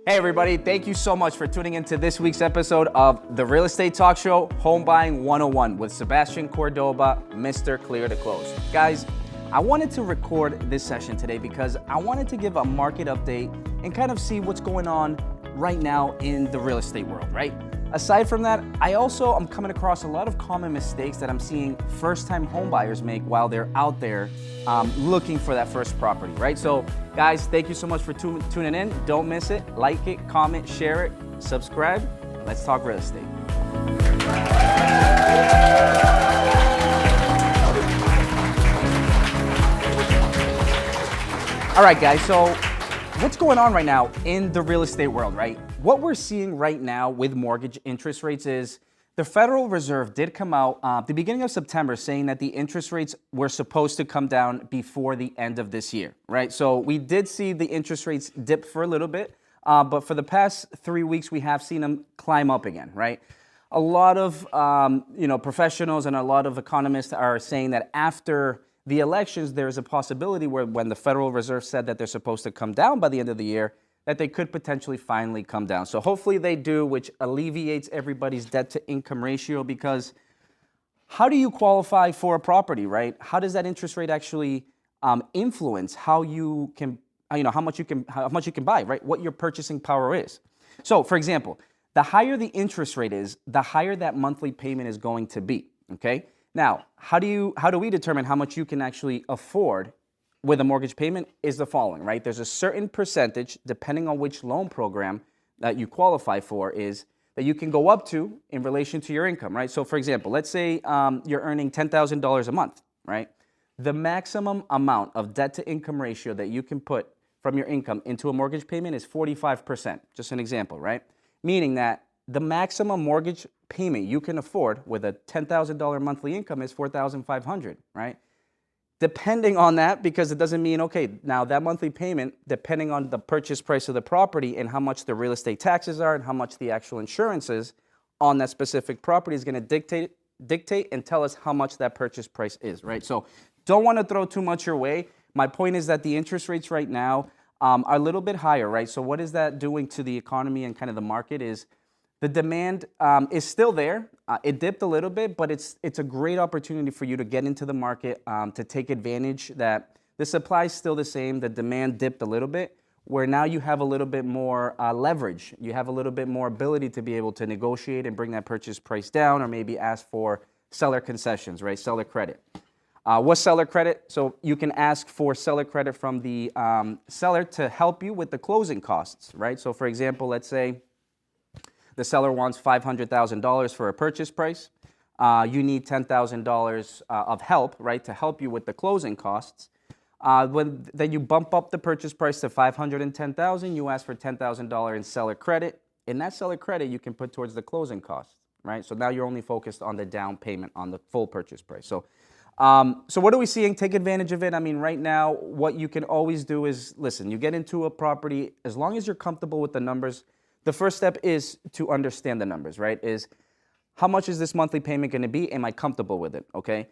Hey everybody, thank you so much for tuning into this week's episode of the Real Estate Talk Show, Home Buying 101 with Sebastián Córdoba, Mr. Clear to Close. Guys, I wanted to record this session today because I wanted to give a market update and kind of see what's going on right now in the real estate world, right? Aside from that, I'm coming across a lot of common mistakes that I'm seeing first-time home buyers make while they're out there looking for that first property, right? So guys, thank you so much for tuning in. Don't miss it. Like it, comment, share it, subscribe. Let's talk real estate. All right, guys, so what's going on right now in the real estate world, right? What we're seeing right now with mortgage interest rates is the Federal Reserve did come out at the beginning of September saying that the interest rates were supposed to come down before the end of this year, right? So we did see the interest rates dip for a little bit, but for the past 3 weeks, we have seen them climb up again, right? A lot of professionals and a lot of economists are saying that after the elections, there's a possibility where when the Federal Reserve said that they're supposed to come down by the end of the year, that they could potentially finally come down. So hopefully they do, which alleviates everybody's debt to income ratio, because how do you qualify for a property, right? How does that interest rate actually influence how much you can buy, right? What your purchasing power is. So for example, the higher the interest rate is, the higher that monthly payment is going to be, okay? Now, how do we determine how much you can actually afford with a mortgage payment is the following, right? There's a certain percentage, depending on which loan program that you qualify for, is that you can go up to in relation to your income, right? So for example, let's say you're earning $10,000 a month, right? The maximum amount of debt to income ratio that you can put from your income into a mortgage payment is 45%, just an example, right? Meaning that the maximum mortgage payment you can afford with a $10,000 monthly income is $4,500, right? Depending on that, because it doesn't mean, okay, now that monthly payment, depending on the purchase price of the property and how much the real estate taxes are and how much the actual insurance is on that specific property is going to dictate and tell us how much that purchase price is, right? So don't want to throw too much your way. My point is that the interest rates right now are a little bit higher, right? So what is that doing to the economy and kind of the market is the demand is still there. It dipped a little bit, but it's a great opportunity for you to get into the market, to take advantage that the supply is still the same. The demand dipped a little bit, where now you have a little bit more leverage. You have a little bit more ability to be able to negotiate and bring that purchase price down, or maybe ask for seller concessions, right? Seller credit. What's seller credit? So you can ask for seller credit from the seller to help you with the closing costs, right? So for example, let's say the seller wants $500,000 for a purchase price. You need $10,000 of help, right, to help you with the closing costs. Then you bump up the purchase price to $510,000. You ask for $10,000 in seller credit. In that seller credit, you can put towards the closing costs, right? So now you're only focused on the down payment on the full purchase price. So what are we seeing? Take advantage of it. I mean, right now, what you can always do is, listen, you get into a property, as long as you're comfortable with the numbers. The first step is to understand the numbers, right? Is how much is this monthly payment going to be? Am I comfortable with it, okay?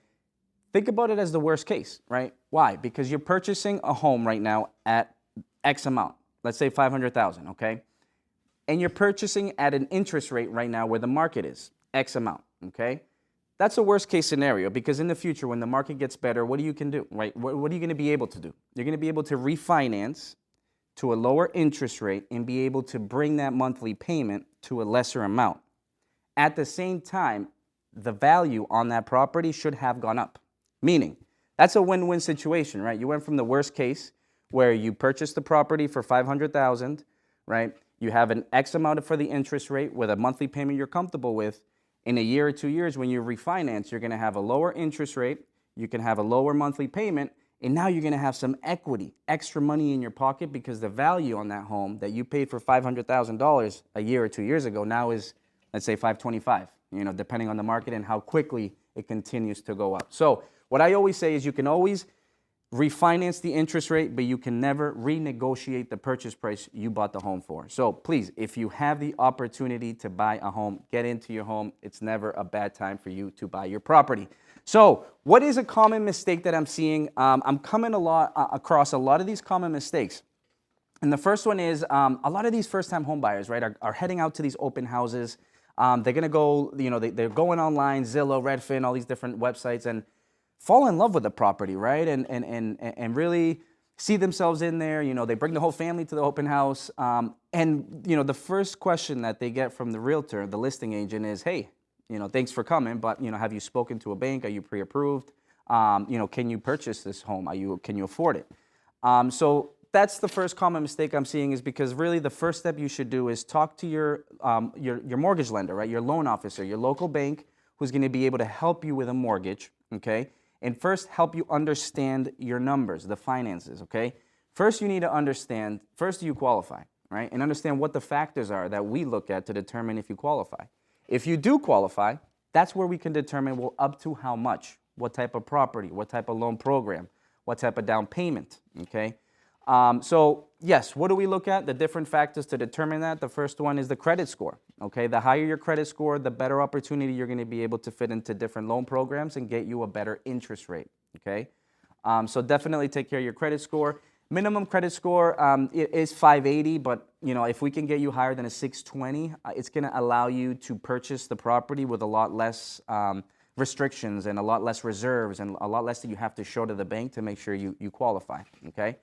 Think about it as the worst case, right? Why? Because you're purchasing a home right now at X amount, let's say $500,000, okay? And you're purchasing at an interest rate right now where the market is X amount, okay? That's a worst case scenario, because in the future, when the market gets better, what you can do, right? What are you going to be able to do? You're going to be able to refinance to a lower interest rate and be able to bring that monthly payment to a lesser amount. At the same time, the value on that property should have gone up. Meaning, that's a win-win situation, right? You went from the worst case where you purchased the property for $500,000, right? You have an X amount for the interest rate with a monthly payment you're comfortable with. In a year or 2 years, when you refinance, you're going to have a lower interest rate, you can have a lower monthly payment, and now you're going to have some equity, extra money in your pocket, because the value on that home that you paid for $500,000 a year or 2 years ago now is, let's say, $525,000, depending on the market and how quickly it continues to go up. So what I always say is you can always refinance the interest rate, but you can never renegotiate the purchase price you bought the home for. So please, if you have the opportunity to buy a home, get into your home. It's never a bad time for you to buy your property. So what is a common mistake that I'm seeing? I'm coming across a lot of these common mistakes. And the first one is a lot of these first-time home buyers, right, are heading out to these open houses. They're going to go, they're going online, Zillow, Redfin, all these different websites, and fall in love with the property, right? And really see themselves in there. They bring the whole family to the open house. The first question that they get from the realtor, the listing agent, is, hey, thanks for coming, but, have you spoken to a bank? Are you pre-approved? Can you purchase this home? Can you afford it? So that's the first common mistake I'm seeing, is because really the first step you should do is talk to your mortgage lender, right? Your loan officer, your local bank, who's going to be able to help you with a mortgage, okay? And first help you understand your numbers, the finances, okay? First you need to understand, first do you qualify, right? And understand what the factors are that we look at to determine if you qualify. If you do qualify, that's where we can determine, well, up to how much, what type of property, what type of loan program, what type of down payment, okay? So yes, what do we look at? The different factors to determine that. The first one is the credit score, okay? The higher your credit score, the better opportunity you're going to be able to fit into different loan programs and get you a better interest rate, okay? So definitely take care of your credit score. Minimum credit score is 580, but if we can get you higher than a 620, it's going to allow you to purchase the property with a lot less restrictions and a lot less reserves and a lot less that you have to show to the bank to make sure you qualify, okay?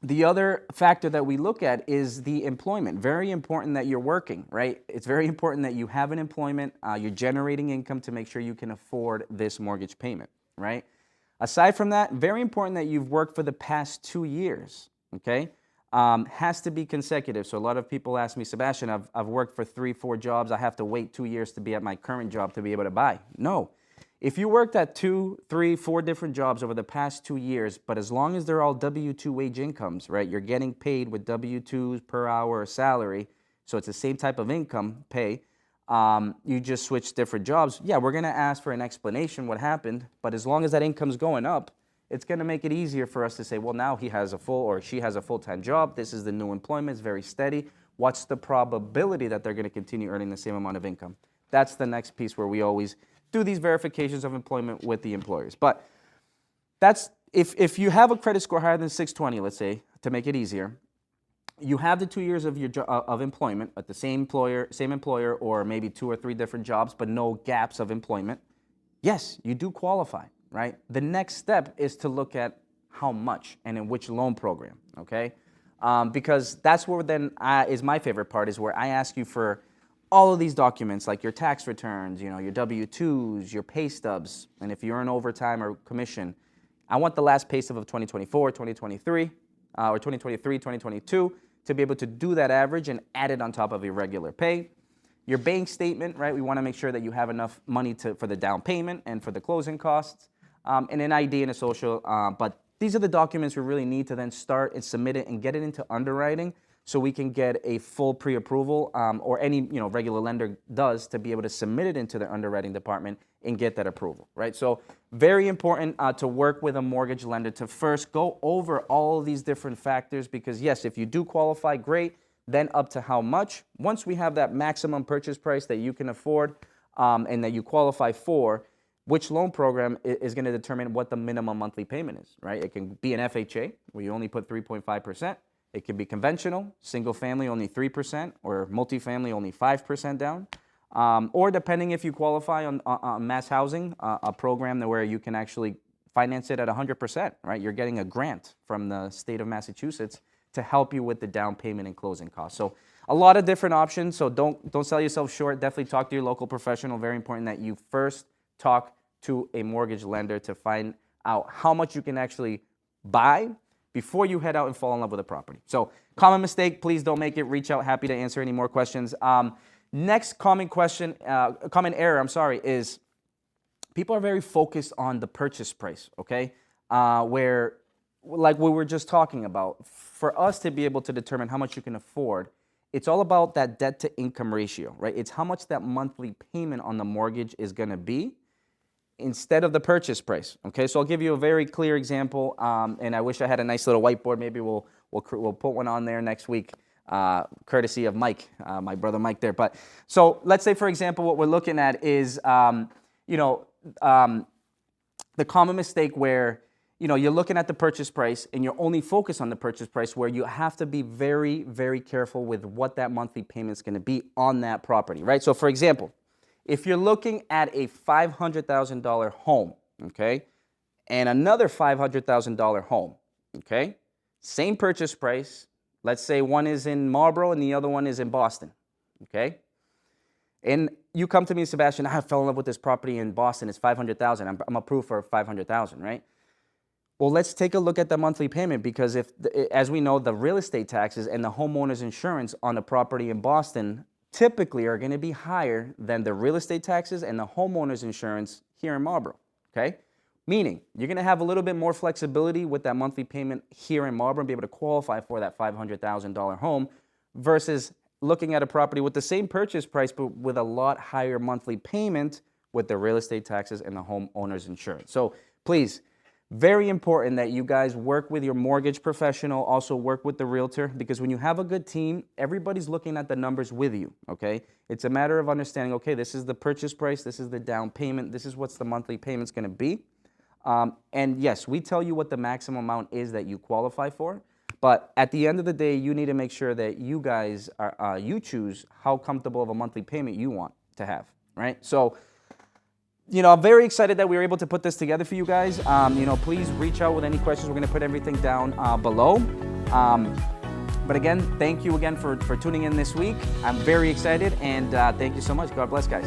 The other factor that we look at is the employment. Very important that you're working, right? It's very important that you have an employment, you're generating income to make sure you can afford this mortgage payment, right? Aside from that, very important that you've worked for the past 2 years, okay? Has to be consecutive. So a lot of people ask me, Sebastian, I've worked for 3, 4 jobs. I have to wait 2 years to be at my current job to be able to buy. No. If you worked at 2, 3, 4 different jobs over the past 2 years, but as long as they're all W-2 wage incomes, right? You're getting paid with W-2s per hour salary, so it's the same type of income pay. You just switch different jobs. Yeah, we're going to ask for an explanation what happened, but as long as that income's going up, it's going to make it easier for us to say, well, now he has a full or she has a full-time job. This is the new employment. It's very steady. What's the probability that they're going to continue earning the same amount of income? That's the next piece where we always do these verifications of employment with the employers. But that's if you have a credit score higher than 620, let's say, to make it easier, you have the 2 years of your of employment at the same employer, or maybe 2 or 3 different jobs, but no gaps of employment. Yes, you do qualify, right? The next step is to look at how much and in which loan program, okay? Because that's where then is my favorite part, is where I ask you for all of these documents, like your tax returns, your W-2s, your pay stubs, and if you earn overtime or commission, I want the last pay stub of 2024, 2023, or 2023, 2022, to be able to do that average and add it on top of your regular pay. Your bank statement, right? We want to make sure that you have enough money for the down payment and for the closing costs, and an ID and a social. But these are the documents we really need to then start and submit it and get it into underwriting, so we can get a full pre-approval, or any regular lender does, to be able to submit it into their underwriting department and get that approval, right? So very important to work with a mortgage lender to first go over all of these different factors, because yes, if you do qualify, great, then up to how much. Once we have that maximum purchase price that you can afford and that you qualify for, which loan program is going to determine what the minimum monthly payment is, right? It can be an FHA, where you only put 3.5%. It can be conventional, single family only 3%, or multifamily only 5% down. Or depending if you qualify on mass housing, a program where you can actually finance it at 100%, right? You're getting a grant from the state of Massachusetts to help you with the down payment and closing costs. So a lot of different options, so don't sell yourself short. Definitely talk to your local professional. Very important that you first talk to a mortgage lender to find out how much you can actually buy before you head out and fall in love with a property. So common mistake, please don't make it. Reach out, happy to answer any more questions. Next common error, is people are very focused on the purchase price, okay? Where, like we were just talking about, for us to be able to determine how much you can afford, it's all about that debt to income ratio, right? It's how much that monthly payment on the mortgage is gonna be instead of the purchase price, okay? So I'll give you a very clear example, and I wish I had a nice little whiteboard. Maybe we'll put one on there next week, courtesy of Mike, my brother Mike there. But so let's say, for example, what we're looking at is, the common mistake where you're looking at the purchase price and you're only focused on the purchase price, where you have to be very, very careful with what that monthly payment is going to be on that property, right? So for example, if you're looking at a $500,000 home, okay, and another $500,000 home, okay, same purchase price, let's say one is in Marlboro and the other one is in Boston, okay? And you come to me, Sebastian, I fell in love with this property in Boston, it's $500,000, I'm approved for $500,000, right? Well, let's take a look at the monthly payment, because as we know, the real estate taxes and the homeowner's insurance on the property in Boston typically are going to be higher than the real estate taxes and the homeowner's insurance here in Marlboro, okay? Meaning, you're going to have a little bit more flexibility with that monthly payment here in Marlboro and be able to qualify for that $500,000 home, versus looking at a property with the same purchase price but with a lot higher monthly payment with the real estate taxes and the homeowner's insurance. So please, very important that you guys work with your mortgage professional, also work with the realtor, because when you have a good team, everybody's looking at the numbers with you, okay? It's a matter of understanding, okay, this is the purchase price, this is the down payment, this is what's the monthly payment's going to be. And yes, we tell you what the maximum amount is that you qualify for, but at the end of the day, you need to make sure that you guys are, you choose how comfortable of a monthly payment you want to have, right? So, I'm very excited that we were able to put this together for you guys. Please reach out with any questions. We're going to put everything down below. But again, thank you again for tuning in this week. I'm very excited, and thank you so much. God bless, guys.